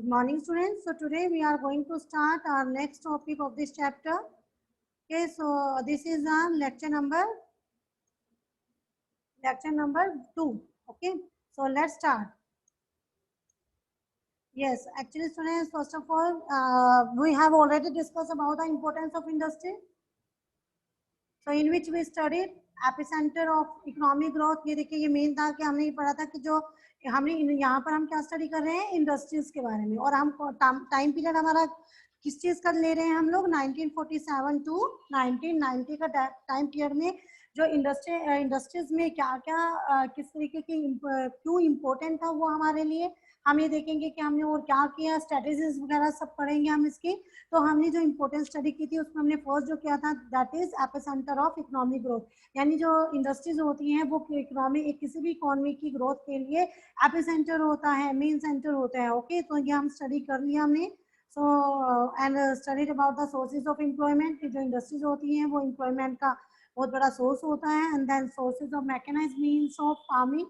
Good morning, students. So today we are going to start our next topic of this chapter. Okay, so this is our lecture number 2. Okay, so let's start. Yes, actually, students, first of all, we have already discussed about the importance of industry. So in which we studied epicentre of economic growth. ये देखिए, ये main था कि हमने ये पढ़ा था कि जो हमने यहाँ पर हम क्या स्टडी कर रहे हैं, इंडस्ट्रीज के बारे में. और हम टाइम पीरियड हमारा किस चीज का ले रहे हैं हम लोग, 1947 टू 1990 का टाइम पीरियड में जो इंडस्ट्रीज में क्या क्या किस तरीके की क्यों इम्पोर्टेंट था वो हमारे लिए. हम ये देखेंगे कि हमने और क्या किया, स्ट्रेटेजीज वगैरह सब पढ़ेंगे हम इसकी. तो हमने जो इम्पोर्टेंट स्टडी की थी उसमें हमने फर्स्ट जो किया था that is epicentre of economic growth. यानी जो इंडस्ट्रीज होती हैं वो इकोनॉमी किसी भी इकोनॉमी की ग्रोथ के लिए एपिसेंटर होता है, मेन सेंटर होता है. ओके, तो ये हम स्टडी कर लिया हमने. So and studied about the sources of employment. जो इंडस्ट्रीज होती हैं वो एम्प्लॉयमेंट का बहुत बड़ा सोर्स होता है. And then sources of mechanised means of farming.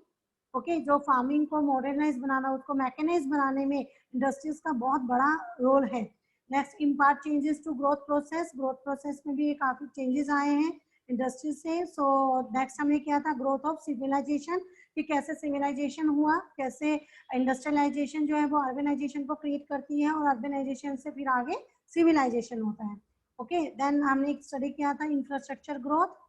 Okay, जो फार्मिंग को मॉडर्नाइज बनाना, उसको मैकेनाइज बनाने में इंडस्ट्रीज का बहुत बड़ा रोल है. Next, impart changes to growth process. Growth process में भी काफी चेंजेस आए हैं इंडस्ट्रीज से. सो नेक्स्ट हमने किया था ग्रोथ ऑफ सिविलाइजेशन, कि कैसे सिविलाइजेशन हुआ, कैसे इंडस्ट्रियलाइजेशन जो है वो अर्बनाइजेशन को क्रिएट करती है और अर्बनाइजेशन से फिर आगे सिविलाइजेशन होता है. ओके, देन हमने एक स्टडी किया था इंफ्रास्ट्रक्चर ग्रोथ.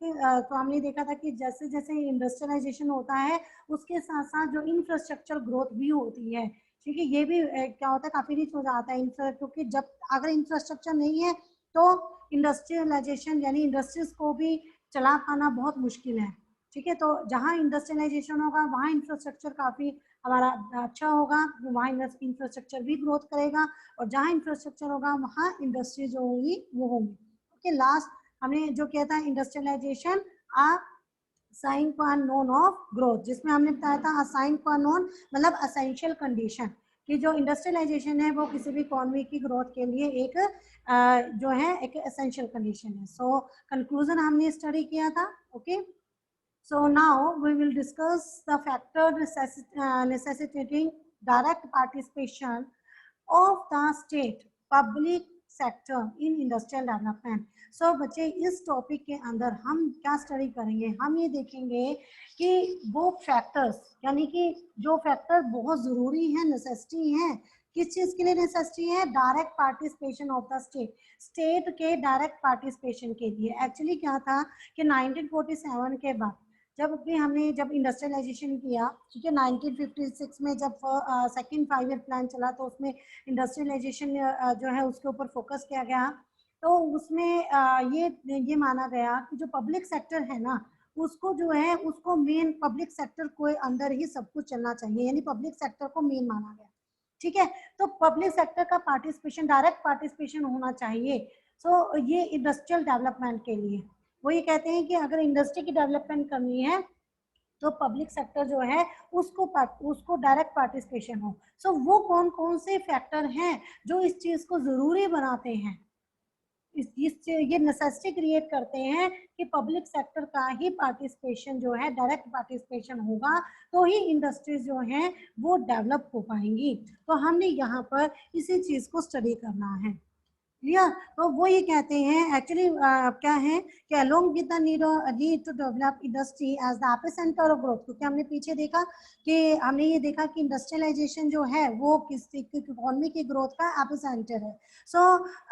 तो हमने देखा था कि जैसे जैसे इंडस्ट्रियलाइजेशन होता है उसके साथ साथ जो इंफ्रास्ट्रक्चर ग्रोथ भी होती है. ठीक है, ये भी क्या होता है, काफी रिच हो जाता है क्योंकि जब अगर इंफ्रास्ट्रक्चर नहीं है तो इंडस्ट्रियलाइजेशन यानी इंडस्ट्रीज को भी चला पाना बहुत मुश्किल है. ठीक है, तो जहाँ इंडस्ट्रियलाइजेशन होगा वहाँ इंफ्रास्ट्रक्चर काफी हमारा अच्छा होगा, वहाँ इंफ्रास्ट्रक्चर भी ग्रोथ करेगा. और जहाँ इंफ्रास्ट्रक्चर होगा वहाँ इंडस्ट्री जो होगी वो होंगी. ओके, लास्ट हमने जो किया था इंडस्ट्रियलाइजेशन आ साइन क्वा नोन ऑफ ग्रोथ, जिसमें हमने बताया था साइन क्वा नोन मतलब असेंशियल कंडीशन, कि जो इंडस्ट्रियलाइजेशन है वो किसी भी इकोनॉमी की ग्रोथ के लिए एक जो है एक एसेंशियल कंडीशन है. सो कंक्लूजन हमने स्टडी किया था. Okay, so now we will discuss the factor necessitating direct participation of the state public sector in industrial development. So बच्चे, इस टॉपिक के अंदर हम क्या स्टडी करेंगे, हम ये देखेंगे कि वो फैक्टर्स यानी कि जो फैक्टर बहुत ज़रूरी है, नेसेसिटी है. किस चीज़ के लिए नेसेसिटी है? Direct participation of the state के डायरेक्ट पार्टिसिपेशन के लिए. एक्चुअली क्या था कि 1947 के बाद जब इंडस्ट्रियलाइजेशन किया, ठीक है, 1956 में जब सेकंड 5 ईयर प्लान चला तो उसमें इंडस्ट्रियलाइजेशन जो है उसके ऊपर फोकस किया गया. तो उसमें ये माना गया कि जो पब्लिक सेक्टर है ना, उसको जो है उसको मेन पब्लिक सेक्टर को अंदर ही सब कुछ चलना चाहिए, यानी पब्लिक सेक्टर को मेन माना गया. ठीक है, तो पब्लिक सेक्टर का पार्टिसिपेशन, डायरेक्ट पार्टिसिपेशन होना चाहिए. सो ये इंडस्ट्रियल डेवलपमेंट के लिए वो ये कहते हैं कि अगर इंडस्ट्री की डेवलपमेंट करनी है तो पब्लिक सेक्टर जो है उसको डायरेक्ट पार्टिसिपेशन हो. सो वो कौन कौन से फैक्टर हैं जो इस चीज को जरूरी बनाते हैं, ये नेसेसिटी क्रिएट करते हैं कि पब्लिक सेक्टर का ही पार्टिसिपेशन जो है डायरेक्ट पार्टिसिपेशन होगा तो ही इंडस्ट्रीज जो हैं वो डेवलप हो पाएंगी. तो हमने यहाँ पर इसी चीज को स्टडी करना है. क्लियर? तो वो ये कहते हैं एक्चुअली क्या है कि along with the need to develop industry as the epicentre of growth, क्योंकि हमने पीछे देखा कि हमने ये देखा कि इंडस्ट्रियलाइजेशन जो है वो किसी इकोनॉमी की ग्रोथ का एपिसेंटर है. So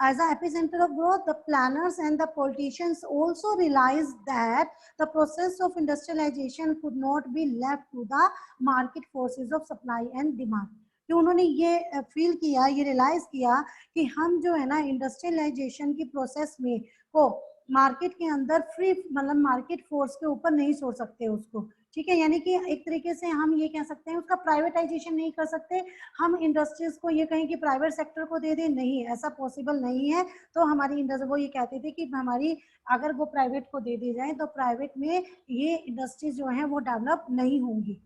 as the epicentre of growth the planners and the politicians also realise that the process of industrialisation could not be left to the market forces of supply and demand. कि उन्होंने ये feel किया, ये realise किया कि हम जो है ना इंडस्ट्रियलाइजेशन की प्रोसेस में को मार्केट के अंदर फ्री मतलब मार्केट फोर्स के ऊपर नहीं छोड़ सकते उसको. ठीक है, यानी कि एक तरीके से हम ये कह सकते हैं उसका प्राइवेटाइजेशन नहीं कर सकते. हम इंडस्ट्रीज को ये कहें कि प्राइवेट सेक्टर को दे दें, नहीं, ऐसा पॉसिबल नहीं है. तो हमारी इंडस्ट्री वो ये कहते थे कि हमारी अगर वो प्राइवेट को दे दी जाए तो प्राइवेट में ये इंडस्ट्रीज जो है वो डेवलप नहीं होंगी.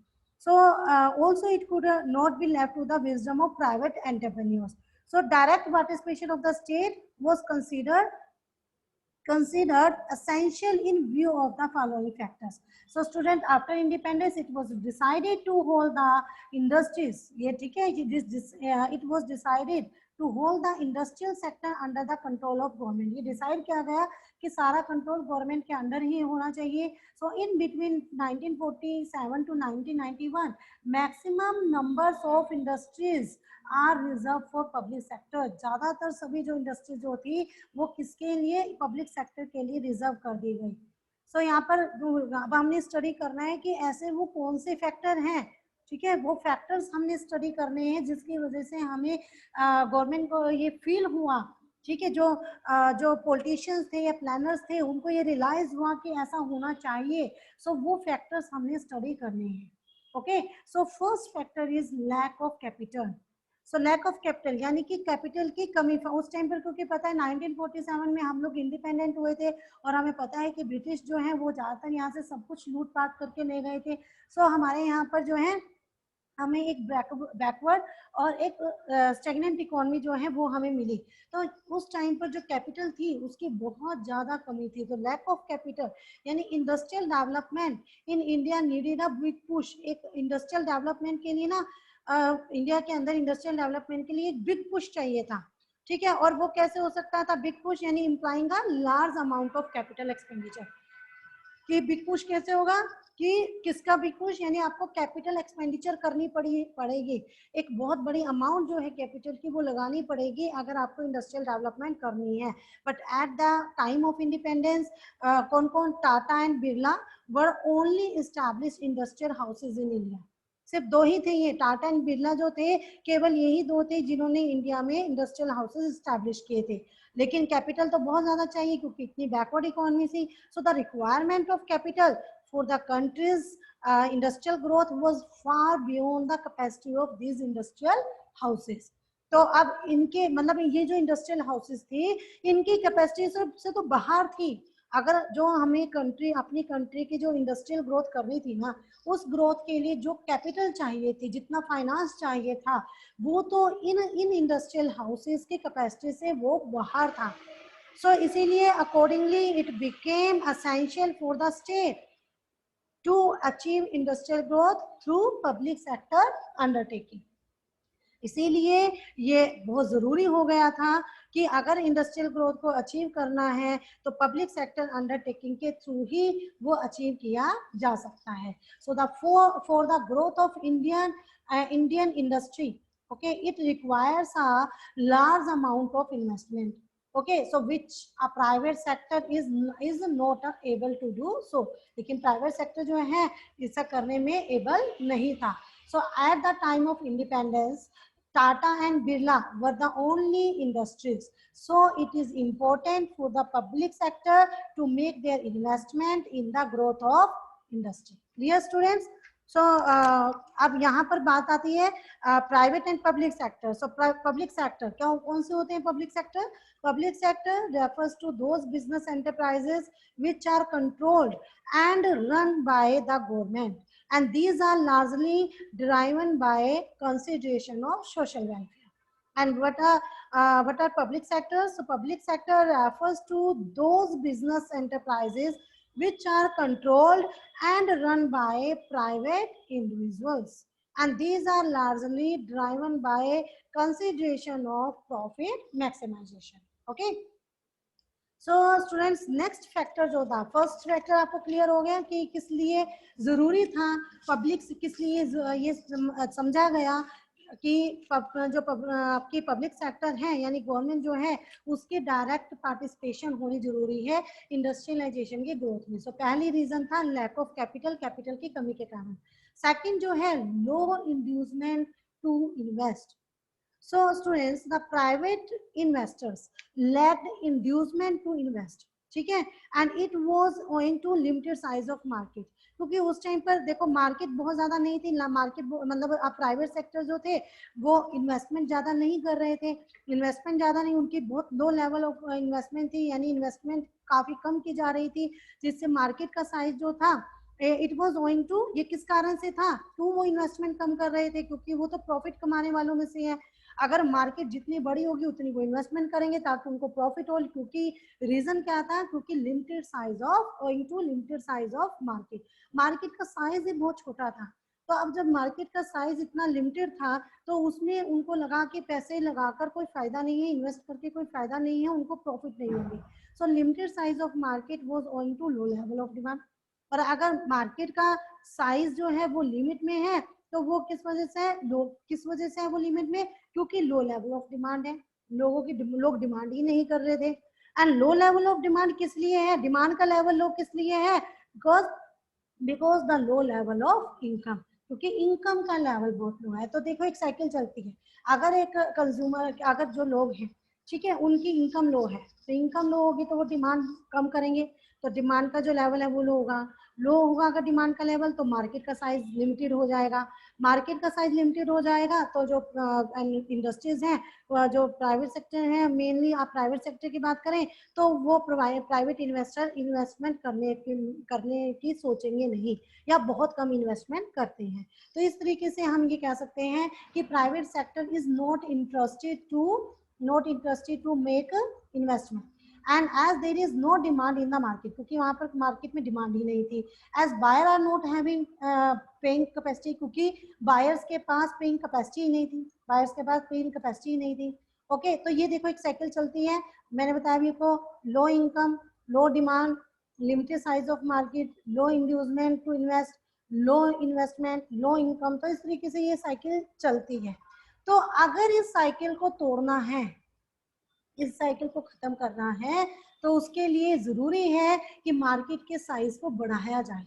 So also it could not be left to the wisdom of private entrepreneurs. So direct participation of the state was considered considered essential in view of the following factors. So student, after independence it was decided to hold the industries, ये ठीक है, it was decided to hold the industrial sector under the control of government. ये decide किया गया कि सारा control government के under ही होना चाहिए. So in between 1947 to 1991 maximum numbers of industries are reserve for public sector. ज्यादातर सभी जो इंडस्ट्रीज जो थी वो किसके लिए, पब्लिक सेक्टर के लिए रिजर्व कर दी गई. सो यहाँ पर अब हमने स्टडी करना है कि ऐसे वो कौन से फैक्टर हैं, ठीक है, वो फैक्टर्स हमने स्टडी करने हैं जिसकी वजह से हमें गवर्नमेंट को ये फील हुआ, ठीक है, जो पॉलिटिशियंस थे या प्लानर्स थे उनको ये रियलाइज हुआ कि ऐसा होना चाहिए. सो वो फैक्टर्स हमने स्टडी करने हैं. Okay, so first factor is lack of capital. So lack of capital यानी कि कैपिटल की कमी उस टाइम पर, क्योंकि पता है 1947 में हम लोग इंडिपेंडेंट हुए थे और हमें पता है कि ब्रिटिश जो है वो ज़्यादातर यहाँ से सब कुछ लूटपाट करके ले गए थे. सो हमारे यहाँ पर जो है हमें एक बैकवर्ड और एक स्टेगनेंट इकोनॉमी जो है वो हमें मिली. तो उस टाइम पर जो कैपिटल थी उसकी बहुत ज़्यादा कमी थी. तो लैक ऑफ कैपिटल यानी industrial development in India needed a big push. एक इंडस्ट्रियल डेवलपमेंट के लिए ना इंडिया के अंदर इंडस्ट्रियल डेवलपमेंट के लिए एक बिग पुश चाहिए था, ठीक है. और वो कैसे हो सकता था बिग पुश, यानी implying a large amount of capital expenditure. कि बिग पुश कैसे होगा, कि किसका बिग पुश, यानी आपको कैपिटल एक्सपेंडिचर करनी पड़ेगी. एक बहुत बड़ी अमाउंट जो है कैपिटल की वो लगानी पड़ेगी अगर आपको इंडस्ट्रियल डेवलपमेंट करनी है. But at the time of independence कौन कौन, Tata and Birla were only established industrial houses in India. सिर्फ दो ही थे ये, टाटा एंड बिरला जो थे केवल यही दो थे जिन्होंने इंडिया में इंडस्ट्रियल हाउसेज एस्टैब्लिश किए थे. लेकिन कैपिटल तो बहुत ज्यादा चाहिए क्योंकि इतनी बैकवर्ड इकोनॉमी थी. So the requirement of capital for the countries industrial growth was far beyond the capacity of these industrial houses. तो अब इनके मतलब ये जो इंडस्ट्रियल हाउसेज थी इनकी कैपेसिटी से तो बाहर थी. अगर जो हमें कंट्री, अपनी कंट्री की जो इंडस्ट्रियल ग्रोथ करनी थी ना, उस ग्रोथ के लिए जो कैपिटल चाहिए थी, जितना फाइनेंस चाहिए था, वो तो इन इंडस्ट्रियल हाउसेस के कैपेसिटी से वो बाहर था. सो इसीलिए accordingly it became essential for the state to achieve industrial growth through public sector undertaking. इसीलिए ये बहुत ज़रूरी हो गया था कि अगर इंडस्ट्रियल ग्रोथ को अचीव करना है तो पब्लिक सेक्टर अंडरटेकिंग के थ्रू ही वो अचीव किया जा सकता है. So the for the growth of Indian industry, okay, it requires a large amount of investment, okay, so which a private sector is not able to do so. लेकिन private sector जो है इसका करने में एबल नहीं था. So at the time of independence, Tata and Birla were the only industries. So it is important for the public sector to make their investment in the growth of industry. Clear students? So अब यहाँ पर बात आती है private and public sector. So public sector क्या कौन से होते हैं public sector? Public sector refers to those business enterprises which are controlled and run by the government, and these are largely driven by consideration of social welfare. And what are public sectors? So public sector refers to those business enterprises which are controlled and run by private individuals, and these are largely driven by consideration of profit maximization. Okay. So students next factor जो था, first factor आपको clear हो गया कि किस लिए जरूरी था पब्लिक, किस लिए ये समझा गया कि जो आपकी पब्लिक सेक्टर है यानी गवर्नमेंट जो है उसके डायरेक्ट पार्टिसिपेशन होनी जरूरी है इंडस्ट्रियलाइजेशन के ग्रोथ में. सो पहली रीजन था लैक ऑफ कैपिटल, कैपिटल की कमी के कारण. सेकंड जो है low inducement to invest. So students, the private investors lacked inducement to invest, ठीक है, and it was owing to limited size of market. क्योंकि उस टाइम पर देखो मार्केट बहुत ज्यादा नहीं थी, मार्केट मतलब प्राइवेट सेक्टर जो थे वो इन्वेस्टमेंट ज्यादा नहीं कर रहे थे. इन्वेस्टमेंट ज्यादा नहीं, उनकी बहुत लो लेवल ऑफ इन्वेस्टमेंट थी, यानी इन्वेस्टमेंट काफी कम की जा रही थी, जिससे मार्केट का साइज जो था इट वॉज ओइंग टू, ये किस कारण से था? क्यों वो इन्वेस्टमेंट कम कर रहे थे? क्योंकि वो तो प्रॉफिट कमाने वालों में से है। अगर मार्केट जितनी बड़ी होगी उतनी वो इन्वेस्टमेंट करेंगे ताकि उनको प्रॉफिट हो। क्योंकि रीजन क्या था? क्योंकि limited size of, owing to limited size of market, market का साइज ही बहुत छोटा था। तो अब जब मार्केट का साइज इतना लिमिटेड था तो उसमें उनको लगा कि पैसे लगाकर कोई फायदा नहीं है, इन्वेस्ट करके कोई फायदा नहीं है, उनको प्रॉफिट नहीं होगी। So limited size of market was owing to low level of demand. और अगर मार्केट का साइज जो है वो लिमिट में है तो वो किस वजह से है? किस वजह से है वो लिमिट में? क्योंकि लो लेवल ऑफ डिमांड है, लोग डिमांड ही नहीं कर रहे थे। And low level of demand किस लिए है? डिमांड का लेवल लो किस लिए है? Because the low level of income, क्योंकि इनकम का लेवल बहुत लो है। तो देखो एक साइकिल चलती है, अगर एक कंज्यूमर, अगर जो लोग हैं, ठीक है, उनकी इनकम लो है, तो इनकम लो होगी तो वो डिमांड कम करेंगे, तो डिमांड का जो लेवल है वो लो होगा अगर डिमांड का लेवल, तो मार्केट का साइज लिमिटेड हो जाएगा। मार्केट का साइज लिमिटेड हो जाएगा तो जो इंडस्ट्रीज हैं, जो प्राइवेट सेक्टर है, मेनली आप प्राइवेट सेक्टर की बात करें तो वो प्राइवेट इन्वेस्टर इन्वेस्टमेंट करने की सोचेंगे नहीं, या बहुत कम इन्वेस्टमेंट करते हैं। तो इस तरीके से हम ये कह सकते हैं कि private sector is not interested to make investment, and as there is no demand in the market, क्योंकि वहां पर मार्केट में डिमांड ही नहीं थी। As buyer are not having paying capacity, क्योंकि बायर्स के पास पेइंग कैपेसिटी ही नहीं थी, बायर्स के पास पेइंग कैपेसिटी ही नहीं थी। ओके, तो ये देखो एक साइकिल चलती है, मैंने बताया भी को, low income, low demand, limited size of market, low inducement to invest, low investment, low income. तो इस तरीके से ये साइकिल चलती है। तो अगर इस साइकिल को तोड़ना है, इस साइकिल को खत्म करना है, तो उसके लिए जरूरी है कि मार्केट के साइज को बढ़ाया जाए।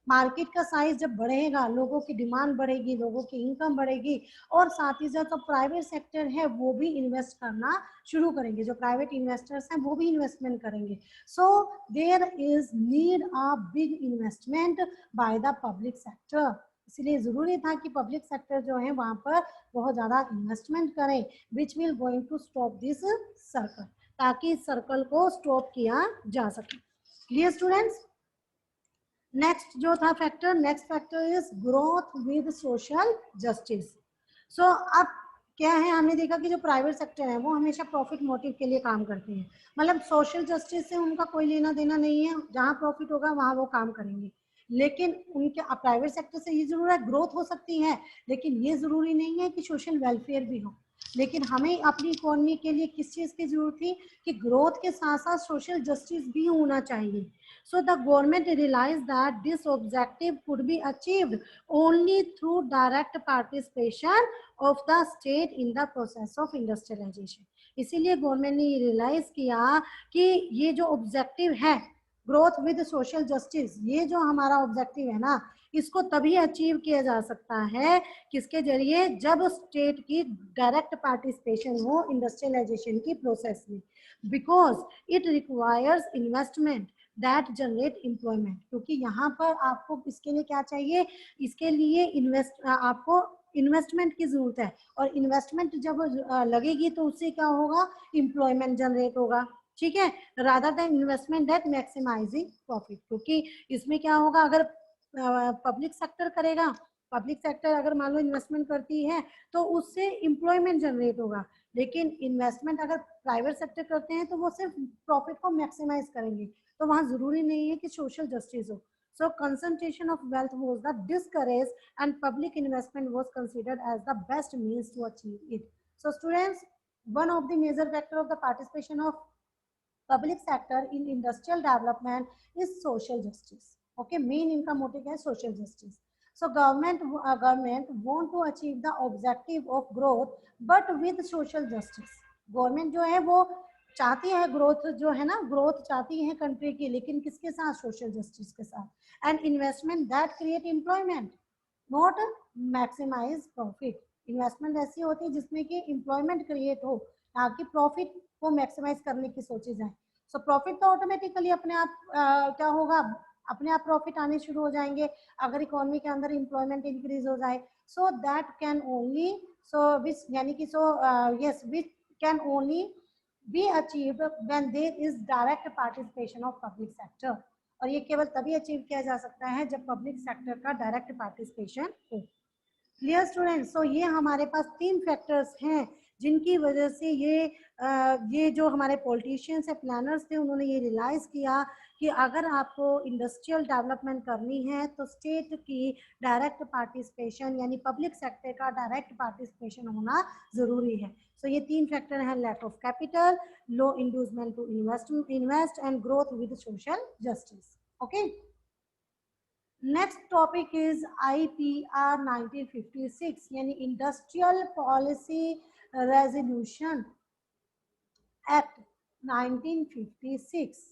मार्केट का साइज जब बढ़ेगा, लोगों की डिमांड बढ़ेगी, लोगों की इनकम बढ़ेगी, और साथ ही साथ जो प्राइवेट सेक्टर है वो भी इन्वेस्ट करना शुरू करेंगे, जो प्राइवेट इन्वेस्टर्स हैं वो भी इन्वेस्टमेंट करेंगे। So there is need a big investment by the public sector. इसलिए जरूरी था कि पब्लिक सेक्टर जो है वहां पर बहुत ज्यादा इन्वेस्टमेंट करें, which will going to stop this circle, ताकि इस सर्कल को स्टॉप किया जा सके। Clear students? नेक्स्ट जो था factor, next factor is growth with social justice. So अब क्या है, हमने देखा कि जो प्राइवेट सेक्टर है वो हमेशा प्रॉफिट मोटिव के लिए काम करते हैं, मतलब सोशल जस्टिस से उनका कोई लेना देना नहीं है, जहां प्रॉफिट होगा वहां वो काम करेंगे। लेकिन उनके प्राइवेट सेक्टर से ये जरूर है, ग्रोथ हो सकती है, लेकिन ये जरूरी नहीं है कि सोशल वेलफेयर भी हो। लेकिन हमें अपनी इकोनॉमी के लिए किस चीज की जरूरत थी? कि ग्रोथ के साथ साथ सोशल जस्टिस भी होना चाहिए। So the government realized that this objective could be achieved only through direct participation of the state in the process of industrialization. इसीलिए गवर्नमेंट ने ये रियलाइज किया कि ये जो ऑब्जेक्टिव है, ग्रोथ विद सोशल जस्टिस, ये जो हमारा ऑब्जेक्टिव है ना, इसको तभी अचीव किया जा सकता है किसके जरिए? जब स्टेट की डायरेक्ट पार्टिसिपेशन हो इंडस्ट्रियलाइजेशन की प्रोसेस में, because it requires investment that generate employment. क्योंकि यहाँ पर आपको इसके लिए क्या चाहिए? इसके लिए आपको इन्वेस्टमेंट की जरूरत है, और इन्वेस्टमेंट जब लगेगी तो उससे क्या होगा? एम्प्लॉयमेंट जनरेट होगा, ठीक है, rather than investment that maximising profit. क्योंकि इसमें क्या होगा, अगर पब्लिक सेक्टर करेगा, पब्लिक सेक्टर अगर मान लो इन्वेस्टमेंट करती है तो उससे एम्प्लॉयमेंट जनरेट होगा, लेकिन इन्वेस्टमेंट अगर प्राइवेट सेक्टर करते हैं तो वो सिर्फ प्रॉफिट को मैक्सिमाइज करेंगे, तो वहां जरूरी नहीं है कि सोशल जस्टिस हो। So concentration of wealth was the discouraged and public investment was considered as the best means to achieve it. So students, one of the major factor of the participation of public sector in industrial development is social justice. Okay, main income motive है social justice. So government want to achieve the objective of growth but with social justice. Government जो है वो चाहती है growth, जो है ना, growth चाहती है कंट्री की, लेकिन किसके साथ? सोशल जस्टिस के साथ, and investment that create employment not maximise profit. Investment ऐसी होती है जिसमें कि एम्प्लॉयमेंट क्रिएट हो, ताकि प्रॉफिट को मैक्सिमाइज करने की सोची जाए। सो प्रॉफिट तो ऑटोमेटिकली अपने आप क्या होगा? अपने आप प्रॉफिट आने शुरू हो जाएंगे अगर इकोनॉमी के अंदर एम्प्लॉयमेंट इंक्रीज हो जाए। सो दैट कैन ओनली, सो विच यानी कि so yes, which can only be achieved when there is direct participation of public sector. और ये केवल तभी अचीव किया जा सकता है जब पब्लिक सेक्टर का डायरेक्ट पार्टिसिपेशन हो। Clear students? सो ये हमारे पास 3 फैक्टर्स हैं जिनकी वजह से ये जो हमारे पॉलिटिशियंस है, प्लानर्स थे, उन्होंने ये रियलाइज किया कि अगर आपको इंडस्ट्रियल डेवलपमेंट करनी है तो स्टेट की डायरेक्ट पार्टिसिपेशन यानी पब्लिक सेक्टर का डायरेक्ट पार्टिसिपेशन होना जरूरी है। सो ये 3 फैक्टर हैं, lack of capital, low inducement to invest and growth with social justice. Okay, next topic is IPR 1956 यानी इंडस्ट्रियल पॉलिसी रेजोल्यूशन एक्ट 1956।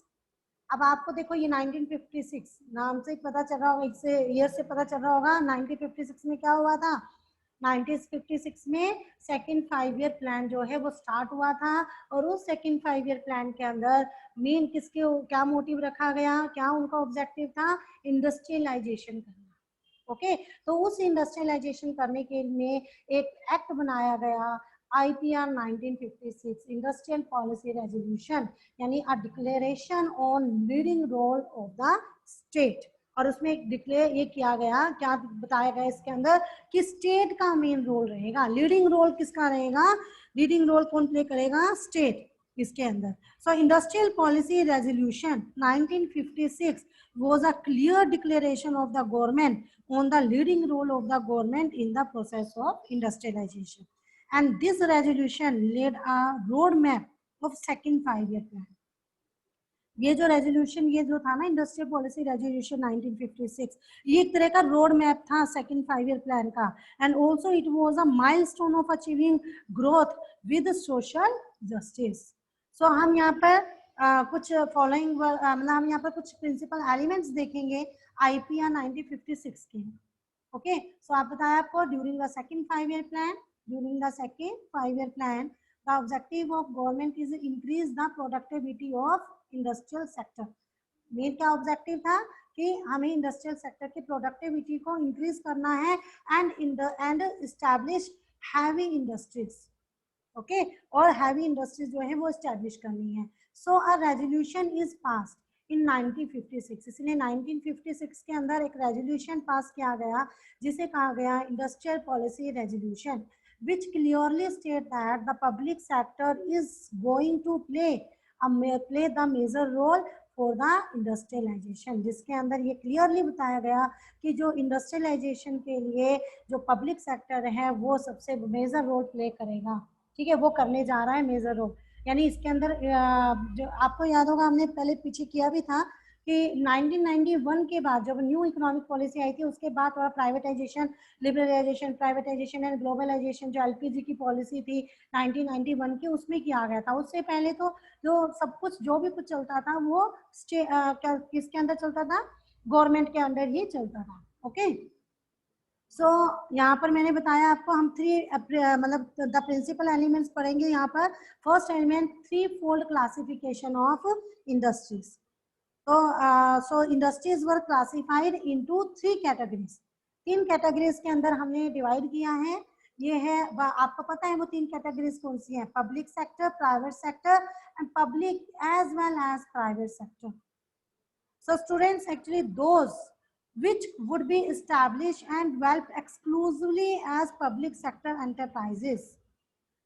अब आपको देखो ये 1956 नाम से पता चल रहा होगा, इससे ईयर से पता चल रहा होगा 1956 में क्या हुआ था। 1956 में सेकेंड 5 ईयर प्लान जो है वो स्टार्ट हुआ था और उस सेकेंड 5 ईयर प्लान के अंदर मेन किसके क्या मोटिव रखा गया, क्या उनका ऑब्जेक्टिव था, इंडस्ट्रियलाइजेशन करना। ओके, तो उस इंडस्ट्रियलाइजेशन करने के लिए एक एक्ट बनाया गया IPR 1956 इंडस्ट्रियल पॉलिसी रेजोल्यूशन यानी a declaration on leading role of the state. और उसमें एक डिक्लेयर ये किया गया, क्या बताया गया इसके अंदर कि स्टेट का मेन रोल रहेगा। लीडिंग रोल किसका रहेगा, लीडिंग रोल कौन प्ले करेगा, स्टेट इसके अंदर। सो industrial policy resolution 1956 was a clear declaration of the government on the leading role of the government in the process of industrialization. And this resolution laid a roadmap of second 5 year plan. ये जो resolution ये जो था ना industrial policy resolution 1956, ये एक तरह का रोड मैप था सेकंड 5 ईयर प्लान का। And also it was a milestone of achieving growth with social justice. So हम यहाँ पर कुछ फॉलोइंग मतलब हम यहाँ पर कुछ प्रिंसिपल एलिमेंट्स देखेंगे IPR 1956 के। ओके, सो आप बताया आपको during the second 5 year plan, during the second 5 year plan the objective of government is increase the productivity of industrial sector। Main क्या ऑब्जेक्टिव था कि हमें इंडस्ट्रियल सेक्टर की प्रोडक्टिविटी को इंक्रीज करना है and establish heavy industries. Okay, और heavy industries जो है वो एस्टैब्लिश करनी है। So a resolution is passed in 1956, इसलिए 1956 के अंदर एक रेजोल्यूशन पास किया गया जिसे कहा गया industrial policy resolution, which clearly state that the public sector is going to play the major role for the industrialization। जिसके अंदर ये क्लियरली बताया गया कि जो इंडस्ट्रियलाइजेशन के लिए जो पब्लिक सेक्टर है वो सबसे मेजर रोल प्ले करेगा। ठीक है, वो करने जा रहा है मेजर रोल। यानी इसके अंदर जो आपको याद होगा हमने पहले पीछे किया भी था कि 1991 के बाद जब न्यू इकोनॉमिक पॉलिसी आई थी उसके बाद थोड़ा privatisation, liberalisation, privatisation and globalisation जो LPG की पॉलिसी थी 1991 की उसमें किया गया था। उससे पहले तो जो सब कुछ जो भी कुछ चलता था वो किसके अंदर चलता था, गवर्नमेंट के अंडर ही चलता था। ओके, सो यहाँ पर मैंने बताया आपको हम 3 मतलब द प्रिंसिपल एलिमेंट्स पढ़ेंगे यहाँ पर। First element 3 fold classification of industries. So industries were classified into 3 categories। 3 categories के अंदर हमने डिवाइड किया है। ये है, आपको पता है वो 3 कैटेगरीज कौन सी हैं, public sector, private sector and public as well as private sector. So students, actually those which would be established and developed exclusively as public sector enterprises।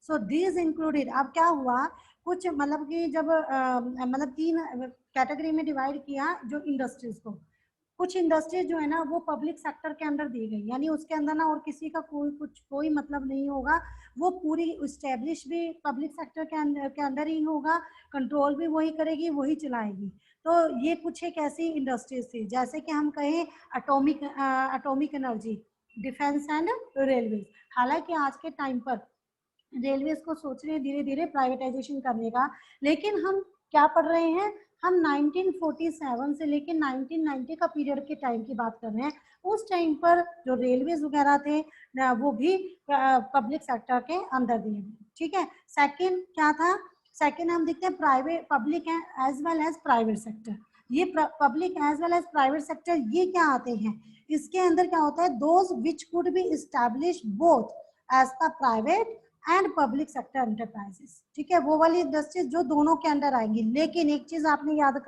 So these included, अब क्या हुआ कुछ मतलब कि जब मतलब 3 कैटेगरी में डिवाइड किया जो इंडस्ट्रीज को। कुछ इंडस्ट्रीज जो है ना वो पब्लिक सेक्टर के अंदर दी गई, यानी उसके अंदर ना और किसी का कोई मतलब नहीं होगा, वो पूरी इस्टेब्लिश भी पब्लिक सेक्टर के अंदर ही होगा, कंट्रोल भी वही करेगी, वही चलाएगी। तो ये कुछ एक ऐसी इंडस्ट्रीज थी जैसे कि हम कहें atomic energy, defence and railway. हालांकि आज के टाइम पर रेलवेज को सोच रहे हैं धीरे धीरे प्राइवेटाइजेशन करने का, लेकिन हम क्या पढ़ रहे हैं, हम 1947 से लेकर 1990 का पीरियड के टाइम की बात कर रहे हैं। उस टाइम पर जो रेलवेज वगैरह थे वो भी पब्लिक सेक्टर के अंदर दिए गए। ठीक है, सेकंड क्या था, सेकंड हम देखते हैं private, public as well as private sector. ये public as well as private sector ये क्या आते हैं, इसके अंदर क्या होता है, those which could be establish both as the private and public sector enterprises. ठीक है, वो वाली इंडस्ट्रीज जो दोनों के अंदर आएंगी। लेकिन एक चीज आपने याद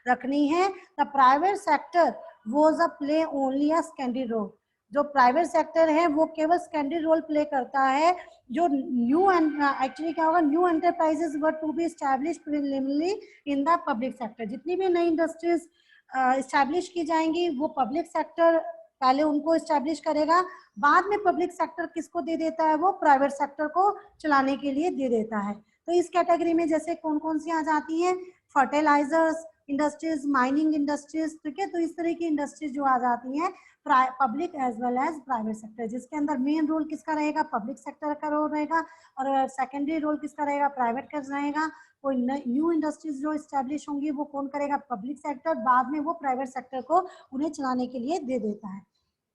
रखनी है, the private sector was a play only a secondary role. जो प्राइवेट सेक्टर है वो केवल सेकेंडरी रोल प्ले करता है। जो न्यू एक्चुअली क्या होगा, new enterprises were to be established preliminarily in the public sector. जितनी भी नई इंडस्ट्रीज एस्टैब्लिश की जाएंगी वो पब्लिक सेक्टर पहले उनको एस्टैब्लिश करेगा, बाद में पब्लिक सेक्टर किसको दे देता है, वो प्राइवेट सेक्टर को चलाने के लिए दे देता है। तो इस कैटेगरी में जैसे कौन कौन सी आ जाती हैं, फर्टिलाइजर्स इंडस्ट्रीज, माइनिंग इंडस्ट्रीज, ठीक है। तो इस तरह की इंडस्ट्रीज जो आ जाती हैं public as well as private sector, जिसके अंदर मेन रोल किसका रहेगा, पब्लिक सेक्टर का रोल रहेगा, और सेकेंडरी रोल किसका रहेगा, प्राइवेट का रहेगा। कोई न्यू इंडस्ट्रीज जो स्टैब्लिश होंगी वो कौन करेगा, पब्लिक सेक्टर, बाद में वो प्राइवेट सेक्टर को उन्हें चलाने के लिए दे देता है।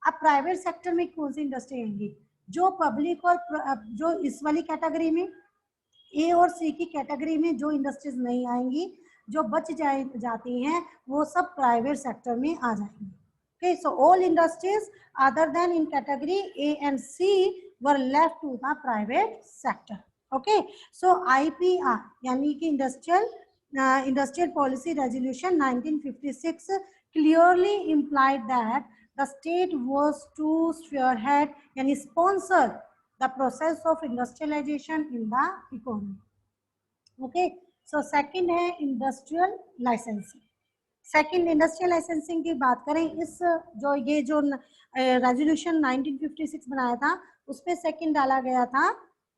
अब प्राइवेट सेक्टर में कौन सी इंडस्ट्री आएंगी, जो पब्लिक और जो इस वाली कैटेगरी में ए और सी की कैटेगरी में जो इंडस्ट्रीज नहीं आएंगी, जो बच जाती हैं वो सब प्राइवेट सेक्टर में आ जाएंगी। Okay, so all industries other than in category A and C were left to the private sector. Okay, so IPR यानी कि Industrial Policy Resolution 1956 clearly implied that the state was to spearhead यानी sponsor the process of industrialization in the economy. Okay, so second है industrial licensing. Second industrial licensing की बात करें, इस जो resolution 1956 बनाया था उसमें सेकेंड डाला गया था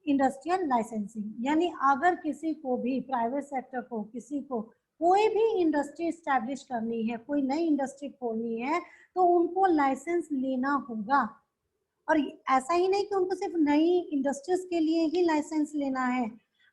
इंडस्ट्रियल लाइसेंसिंग। यानी अगर किसी को भी प्राइवेट सेक्टर को किसी को कोई भी इंडस्ट्री स्टैब्लिश करनी है, कोई नई इंडस्ट्री खोलनी है, तो उनको लाइसेंस लेना होगा। और ऐसा ही नहीं कि उनको सिर्फ नई इंडस्ट्रीज के लिए ही लाइसेंस लेना है।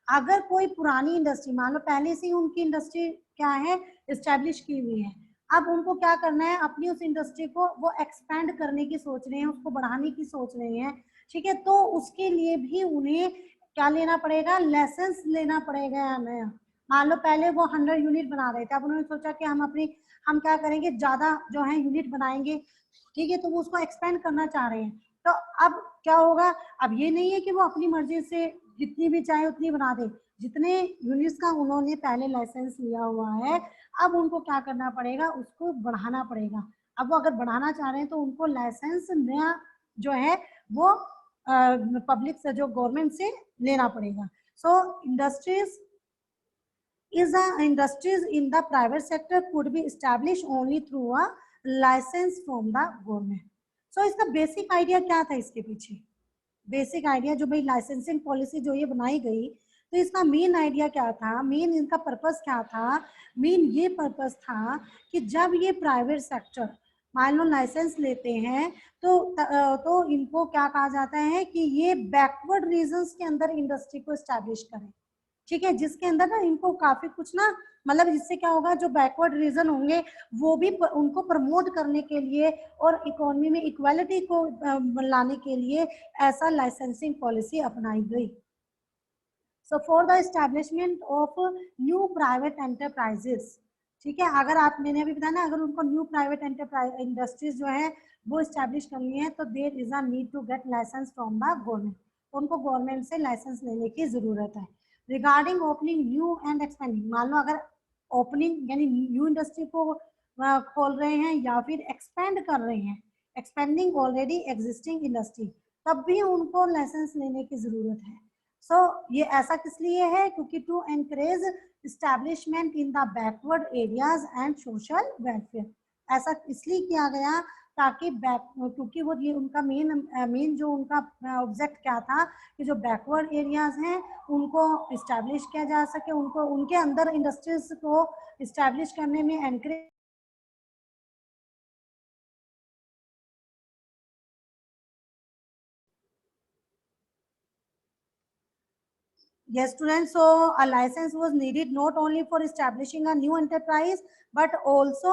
अगर कोई पुरानी इंडस्ट्री, मान लो पहले से ही उनकी इंडस्ट्री क्या है, एस्टैब्लिश की हुई है, अब उनको क्या करना है, अपनी उस इंडस्ट्री को वो एक्सपेंड करने की सोच रहे हैं, उसको बढ़ाने की सोच रहे हैं, ठीक है। तो उसके लिए भी उन्हें क्या लेना पड़ेगा, लाइसेंस लेना पड़ेगा नया। मान लो पहले वो 100 यूनिट बना रहे थे, अब उन्होंने सोचा कि हम क्या करेंगे, ज्यादा जो है यूनिट बनाएंगे, ठीक है। तो वो उसको एक्सपेंड करना चाह रहे हैं। तो अब क्या होगा, अब ये नहीं है कि वो अपनी मर्जी से जितनी भी चाहे उतनी बना दे, जितने यूनिट्स का उन्होंने पहले लाइसेंस लिया हुआ है, अब उनको क्या करना पड़ेगा, उसको बढ़ाना पड़ेगा। अब वो अगर बढ़ाना चाह रहे हैं तो उनको लाइसेंस नया जो है वो पब्लिक से, जो गवर्नमेंट से लेना पड़ेगा। सो industries in the private sector could be established only through a license from the government. So इसका बेसिक आइडिया क्या था, इसके पीछे बेसिक आइडिया जो भाई लाइसेंसिंग पॉलिसी जो ये बनाई गई, तो इसका मेन आइडिया क्या था, मेन इनका पर्पस क्या था, मेन ये पर्पस था कि जब ये प्राइवेट सेक्टर मान लो लाइसेंस लेते हैं तो इनको क्या कहा जाता है कि ये बैकवर्ड रीजन्स के अंदर इंडस्ट्री को एस्टैब्लिश करें, ठीक है, जिसके अंदर ना इनको काफी कुछ ना, मतलब जिससे क्या होगा, जो बैकवर्ड रीजन होंगे वो भी उनको प्रमोट करने के लिए और इकोनॉमी में इक्वालिटी को लाने के लिए ऐसा लाइसेंसिंग पॉलिसी अपनाई गई। So for the establishment of new private enterprises, ठीक है, अगर आप, मैंने अभी बताया ना, अगर उनको न्यू प्राइवेट एंटरप्राइज इंडस्ट्रीज जो है वो एस्टैब्लिश करनी है तो there is a need to get licence from the government, उनको गवर्नमेंट से लाइसेंस लेने की जरूरत है। Regarding opening new and expending, मान लो अगर ओपनिंग यानी न्यू इंडस्ट्री को खोल रहे हैं या फिर एक्सपेंड कर रहे हैं, एक्सपेंडिंग ऑलरेडी एग्जिस्टिंग इंडस्ट्री, तब भी उनको लाइसेंस लेने की जरूरत है। सो ये ऐसा किस लिए है, क्योंकि to encourage establishment in the backward areas and social welfare, ऐसा इसलिए किया गया ताकि क्योंकि वो ये उनका मेन जो उनका ऑब्जेक्ट क्या था कि जो बैकवर्ड एरियाज हैं उनको इस्टेब्लिश किया जा सके, उनको उनके अंदर इंडस्ट्रीज को इस्टेब्लिश करने में encourage. Yes, students. So a license was needed not only for establishing a new enterprise, but also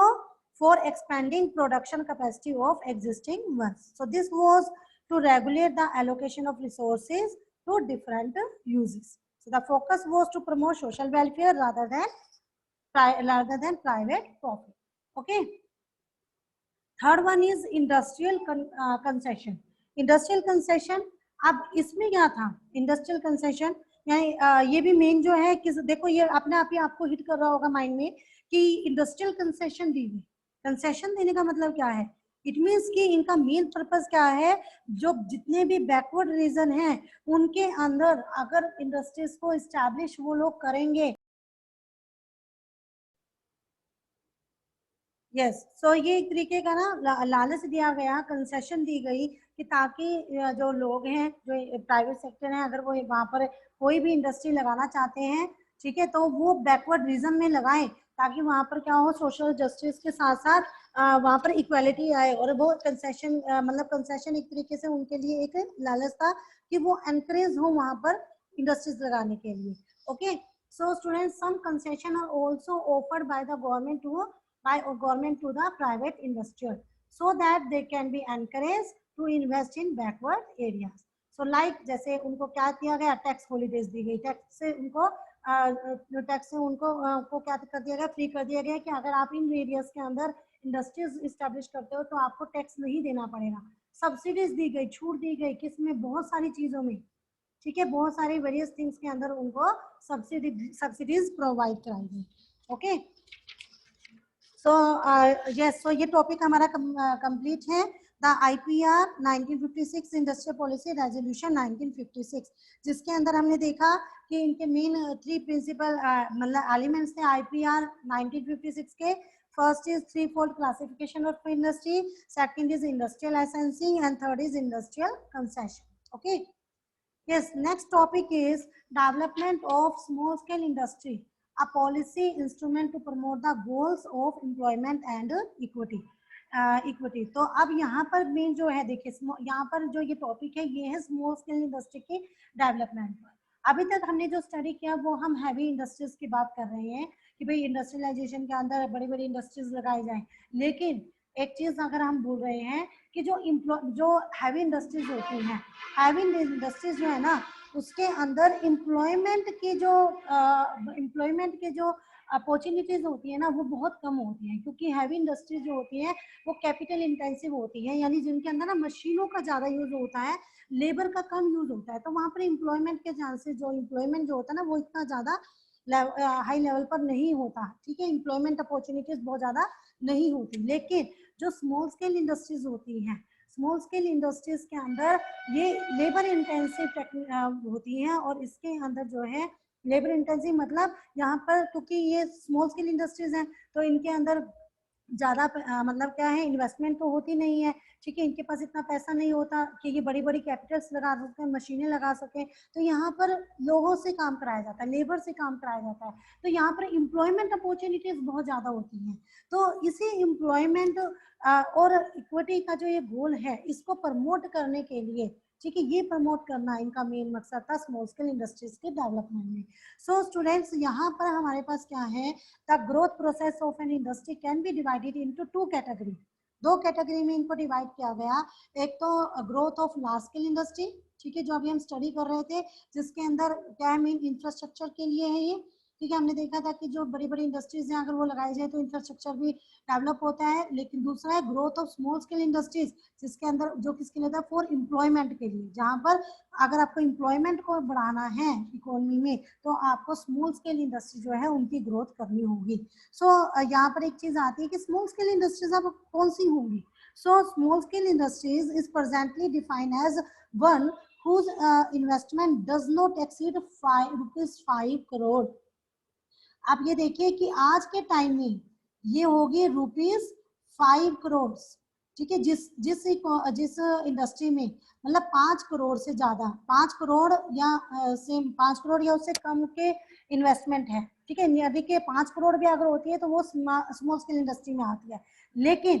for expanding production capacity of existing ones. So this was to regulate the allocation of resources to different uses. So the focus was to promote social welfare rather than private profit. Okay. Third one is industrial concession. Industrial concession, अब इसमें क्या था, industrial concession यानी ये भी main जो है कि देखो ये अपने आप ही आपको हिट कर रहा होगा माइंड में कि इंडस्ट्रियल कंसेशन दी गई। कंसेशन देने का मतलब क्या है? इट मीन्स कि इनका मेन पर्पस क्या है, जो जितने भी बैकवर्ड रीजन हैं उनके अंदर अगर इंडस्ट्रीज को इस्टेब्लिश वो लोग करेंगे, यस सो ये एक तरीके का ना लालच दिया गया, कंसेशन दी गई कि ताकि जो लोग हैं, जो प्राइवेट सेक्टर है, अगर वो वहाँ पर कोई भी इंडस्ट्री लगाना चाहते हैं, ठीक है, तो वो बैकवर्ड रीजन में लगाएं, ताकि वहाँ पर क्या हो, सोशल जस्टिस के साथ साथ वहाँ पर इक्वालिटी आए। और वो कंसेशन मतलब कंसेशन एक तरीके से उनके लिए एक लालच था कि वो एनकरेज हो वहाँ पर इंडस्ट्रीज लगाने के लिए। Okay, so students, some concession are also offered by the government to by government to the private industrial, so that they can be encouraged to invest in backward areas. So like जैसे उनको क्या दिया गया, tax holidays दी गई, tax से उनको tax से उनको क्या कर दिया गया, फ्री कर दिया गया कि अगर आप इन एरियाज के अंदर इंडस्ट्रीज इस्टेब्लिश करते हो तो आपको टैक्स नहीं देना पड़ेगा। सब्सिडीज दी गई, छूट दी गई, किसमें, बहुत सारी चीजों में, ठीक है, बहुत सारी वेरियस थिंग्स के अंदर उनको सब्सिडीज प्रोवाइड कराई गई। ओके, सो यस, सो ये टॉपिक हमारा कंप्लीट है। The IPR 1956 industrial policy resolution 1956, जिसके अंदर हमने देखा कि इनके मेन 3 प्रिंसिपल मतलब एलिमेंट्स थे IPR 1956 के। First is 3-fold classification of industry, second is industrial licensing and third is industrial concession. Okay, yes, next topic is development of small scale industry, a policy instrument to promote the goals of employment and equity. Equity, तो अब यहाँ पर main जो है, देखिए यहाँ पर जो ये टॉपिक है ये है स्मॉल स्केल इंडस्ट्री के डेवलपमेंट पर। अभी तक हमने जो स्टडी किया वो हम हैवी इंडस्ट्रीज की बात कर रहे हैं कि भाई इंडस्ट्रियलाइजेशन के अंदर बड़ी बड़ी इंडस्ट्रीज लगाई जाएं, लेकिन एक चीज अगर हम बोल रहे हैं कि जो हैवी इंडस्ट्रीज होती हैं, हैवी इंडस्ट्रीज जो है ना, उसके अंदर एम्प्लॉयमेंट के जो अपॉर्चुनिटीज होती है ना, वो बहुत कम होती हैं, क्योंकि हैवी इंडस्ट्रीज जो होती हैं वो कैपिटल इंटेंसिव होती है, यानी जिनके अंदर ना मशीनों का ज्यादा यूज होता है, लेबर का कम यूज होता है, तो वहां पर एम्प्लॉयमेंट के चांसेस, जो एम्प्लॉयमेंट जो होता है ना, वो इतना ज्यादा हाई लेवल पर नहीं होता, ठीक है, एम्प्लॉयमेंट अपॉर्चुनिटीज बहुत ज्यादा नहीं होती। लेकिन जो स्मॉल स्केल इंडस्ट्रीज होती हैं, स्मॉल स्केल इंडस्ट्रीज के अंदर ये लेबर इंटेंसिव होती हैं, और इसके अंदर जो है लेबर इंटेंसिव मतलब यहाँ पर, क्योंकि ये स्मॉल स्केल इंडस्ट्रीज हैं तो इनके अंदर ज्यादा मतलब क्या है, इन्वेस्टमेंट तो होती नहीं है, ठीक है, इनके पास इतना पैसा नहीं होता कि ये बड़ी बड़ी कैपिटल्स लगा सकें, मशीनें लगा सकें, तो यहाँ पर लोगों से काम कराया जाता है, लेबर से काम कराया जाता है, तो यहाँ पर एम्प्लॉयमेंट अपॉर्चुनिटीज बहुत ज्यादा होती हैं। तो इसी एम्प्लॉयमेंट और इक्विटी का जो ये गोल है, इसको प्रमोट करने के लिए, ठीक है, ये प्रमोट करना इनका मेन मकसद था स्मॉल स्केल इंडस्ट्रीज के डेवलपमेंट में। सो स्टूडेंट्स, यहाँ पर हमारे पास क्या है, the growth process of an industry can be divided into 2 category. 2 category में इनको डिवाइड किया गया। एक तो growth of large scale industry, ठीक है, जो अभी हम स्टडी कर रहे थे, जिसके अंदर क्या है, मेन इंफ्रास्ट्रक्चर के लिए है ये, ठीक है, हमने देखा था कि जो बड़ी बड़ी इंडस्ट्रीज हैं अगर वो लगाई जाए तो इंफ्रास्ट्रक्चर भी डेवलप होता है। लेकिन दूसरा है growth of small scale industries, जिसके अंदर जो किसके लिए था, फॉर एम्प्लॉयमेंट के लिए, जहां पर अगर आपको एम्प्लॉयमेंट को बढ़ाना है इकोनॉमी में, तो आपको स्मॉल स्केल इंडस्ट्री जो है उनकी ग्रोथ करनी होगी। सो यहाँ पर एक चीज आती है कि स्मॉल स्केल इंडस्ट्रीज अब कौन सी होंगी। So small scale industries is presently defined as one whose investment does not exceed ₹5 crore। आप ये देखिए कि आज के टाइम में ये होगी ₹5 करोड़, ठीक है, जिस जिस जिस इंडस्ट्री में मतलब 5 करोड़ से ज्यादा, 5 करोड़ या से 5 करोड़ या उससे कम के इन्वेस्टमेंट है, ठीक है, यदि के 5 करोड़ भी अगर होती है तो वो स्मॉल स्केल इंडस्ट्री में आती है। लेकिन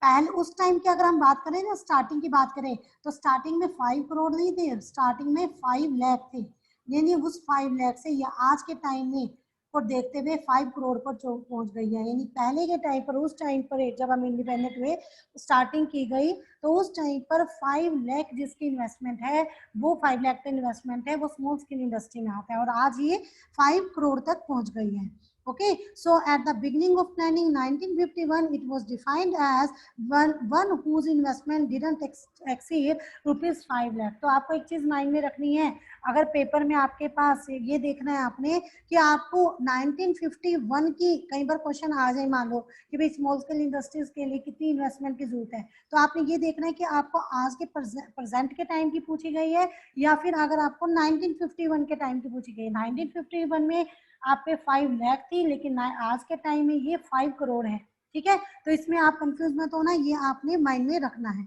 पहले उस टाइम की अगर हम बात करें ना, स्टार्टिंग की बात करें, तो स्टार्टिंग में 5 करोड़ नहीं थे, स्टार्टिंग में 5 लाख थे, यानी उस 5 लाख से या आज के टाइम में को देखते हुए 5 करोड़ पर पहुंच गई है। यानी पहले के टाइम पर, उस टाइम पर जब हम इंडिपेंडेंट हुए, स्टार्टिंग की गई, तो उस टाइम पर 5 लाख जिसकी इन्वेस्टमेंट है, वो 5 लाख का इन्वेस्टमेंट है, वो स्मॉल स्केल इंडस्ट्री में आता है, और आज ये 5 करोड़ तक पहुंच गई है। Okay, so at the beginning of planning 1951, it was defined as one whose investment didn't exceed ₹5 lakh. तो आपको एक चीज माइंड में रखनी है, अगर पेपर में आपके पास ये देखना है आपने कि आपको 1951 की कई बार क्वेश्चन आ जाए, मान लो कि भाई स्मॉल स्केल इंडस्ट्रीज के लिए कितनी इन्वेस्टमेंट की जरूरत है, तो आपने ये देखना है कि आपको आज के प्रेजेंट के टाइम की पूछी गई है या फिर अगर आपको 1951 के टाइम की पूछी गई है। 1951 में आप पे 5 लाख थी, लेकिन आज के टाइम में ये 5 करोड़ है। ठीक है, तो इसमें आप कंफ्यूज मत होना, ये आपने माइंड में रखना है।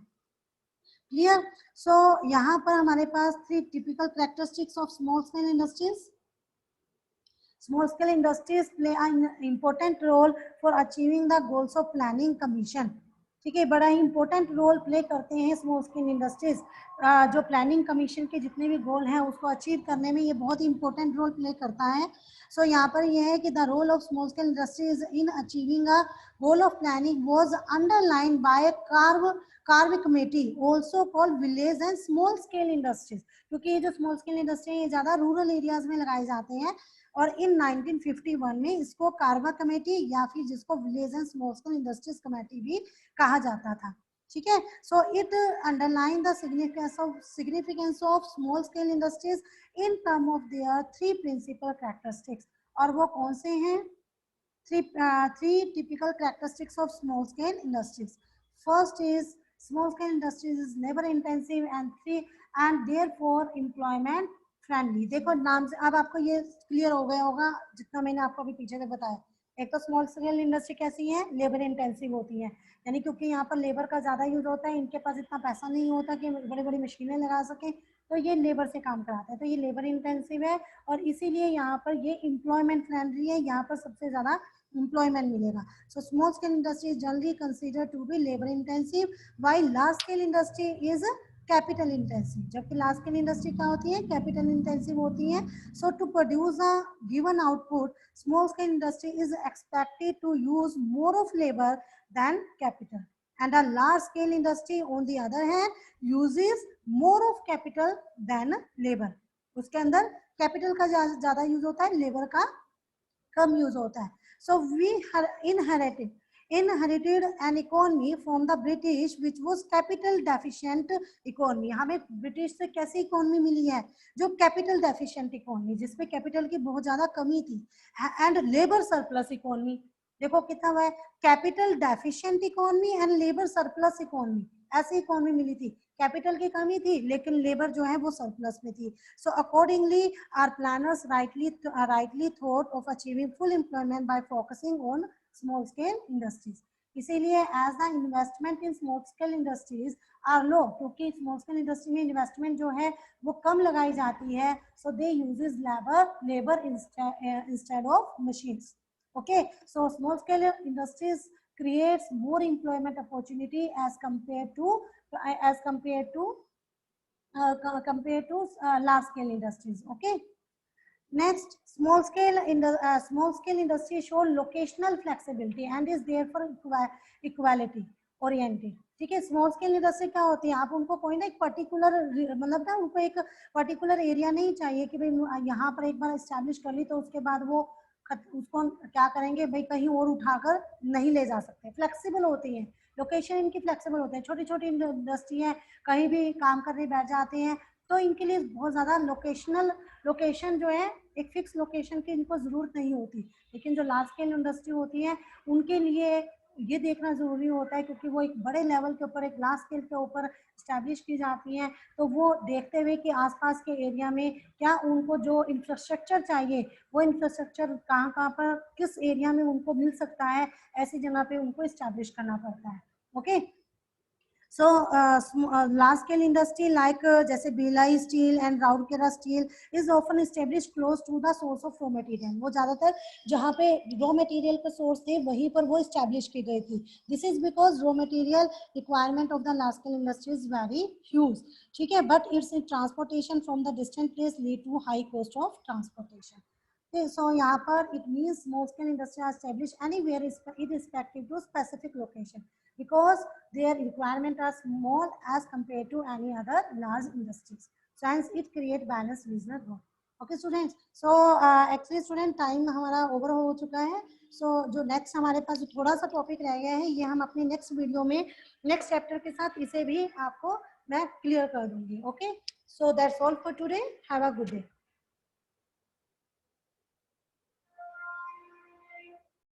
क्लियर? सो यहाँ पर हमारे पास 3 typical characteristics of small scale industries. Small scale industries play an important role for achieving the goals of planning commission. ठीक है, बड़ा ही इंपॉर्टेंट रोल प्ले करते हैं स्मॉल स्केल इंडस्ट्रीज। जो प्लानिंग कमीशन के जितने भी गोल हैं उसको अचीव करने में ये बहुत ही इंपॉर्टेंट रोल प्ले करता है। सो यहाँ पर ये है कि the role of small scale industries in achieving a goal of planning was underline by Karve committee also called village and small scale industries, क्योंकि ये जो स्मॉल स्केल इंडस्ट्री है ज़्यादा रूरल एरियाज में लगाए जाते हैं और इन 1951 में इसको कार्वा कमेटी या फिर जिसको village and small scale industries committee भी कहा जाता था। ठीक है, so it underline the significance of small scale industries in term of their 3 principal characteristics. और वो कौन से हैं? three typical characteristics of small scale industries. First is small scale industries is labor intensive and therefore employment friendly. देखो नाम से अब आपको ये क्लियर हो गया होगा जितना मैंने आपको अभी पीछे से बताया। एक तो स्मॉल स्केल इंडस्ट्री कैसी है? लेबर इंटेंसिव होती है, यानी क्योंकि यहाँ पर लेबर का ज्यादा यूज होता है, इनके पास इतना पैसा नहीं होता कि बड़ी बड़ी मशीनें लगा सके, तो ये लेबर से काम कराते हैं, तो ये लेबर इंटेंसिव है और इसीलिए यहाँ पर ये एम्प्लॉयमेंट फ्रेंडली है, यहाँ पर सबसे ज्यादा employment मिलेगा। So small scale industry is generally considered to be labor intensive while large scale industry is capital intensive, जबकि large scale industry क्या होती है? capital intensive होती है। So to produce a given output, small scale industry is expected to use more of labor than capital, and a large scale industry on the other hand uses more of capital than labor. उसके अंदर capital का ज्यादा use होता है, labour का कम use होता है। So we inherited an economy from the British which was capital deficient economy. हमें ब्रिटिश से कैसी इकोनॉमी मिली है? जो कैपिटल डेफिशिएंट इकोनॉमी, जिसमें कैपिटल की बहुत ज्यादा कमी थी, एंड लेबर सरप्लस इकोनॉमी। देखो कितना हुआ है, capital deficient economy and labour surplus economy, ऐसी इकोनॉमी मिली थी। कैपिटल की कमी थी लेकिन लेबर जो है वो सरप्लस में थी। So accordingly our planners rightly thought of achieving full employment by focusing on small scale industries. इसीलिए as the investment in small scale industries are low, क्योंकि स्मॉल स्केल इंडस्ट्री में इन्वेस्टमेंट जो है वो कम लगाई जाती है, so they uses labour instead of machines. Okay, so small scale industries creates more employment opportunity as compared to large scale industries. Okay, next, small scale industry show locational flexibility and is therefore equality oriented. ठीक है, small scale industry क्या होती है? आप उनको कोई ना एक पर्टिकुलर मतलब ना उनको एक पर्टिकुलर एरिया नहीं चाहिए कि भाई यहाँ पर एक बार एस्टैब्लिश कर ली तो उसके बाद वो उसको क्या करेंगे भाई, कहीं और उठाकर नहीं ले जा सकते। फ्लेक्सिबल होती है, लोकेशन इनकी फ्लेक्सिबल होते हैं। छोटी छोटी इंडस्ट्री है, कहीं भी काम करने बैठ जाते हैं, तो इनके लिए बहुत ज़्यादा लोकेशन जो है एक फिक्स लोकेशन की इनको ज़रूरत नहीं होती। लेकिन जो लार्ज स्केल इंडस्ट्री होती है उनके लिए ये देखना ज़रूरी होता है, क्योंकि वो एक बड़े लेवल के ऊपर, एक लार्ज स्केल के ऊपर स्टैब्लिश की जाती हैं, तो वो देखते हुए कि आसपास के एरिया में क्या उनको जो इंफ्रास्ट्रक्चर चाहिए वो इंफ्रास्ट्रक्चर कहाँ कहाँ पर किस एरिया में उनको मिल सकता है, ऐसी जगह पे उनको स्टैब्लिश करना पड़ता है। Okay, so large scale industry like जैसे Bhilai steel and Rourkela steel is often established close to the source of raw material. वो ज्यादातर जहाँ पे रॉ मटेरियल का सोर्स थे वहीं पर वो स्टैब्लिश की गई थी। This is because raw material requirement of the large scale industry is very huge. ठीक है, but its transportation from the distant place lead to high cost of transportation. So यहाँ पर it means small scale industry are established anywhere irrespective to specific location because their requirements are small as compared to any other large industries. So hence it create balanced regional growth. Okay students, so actually student time हमारा over हो चुका है। सो जो next हमारे पास जो थोड़ा सा topic रह गया है, ये हम अपने नेक्स्ट वीडियो में नेक्स्ट चैप्टर के साथ इसे भी आपको मैं क्लियर कर दूंगी। Okay, so that's all for today, have a good day.